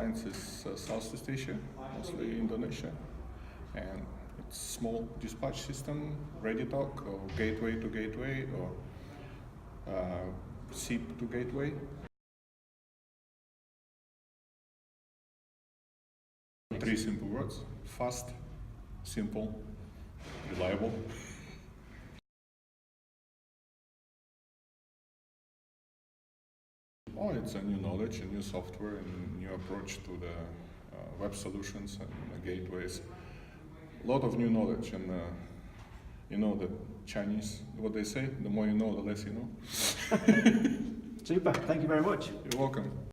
clients is Southeast Asia, mostly Indonesia, and it's small dispatch system, ReadyTalk, or gateway to gateway, or SIP to gateway. Three simple words: fast, simple, reliable. Oh, it's a new knowledge, a new software, and new approach to the web solutions and the gateways. A lot of new knowledge, and you know the Chinese, what they say, the more you know, the less you know. Super, thank you very much. You're welcome.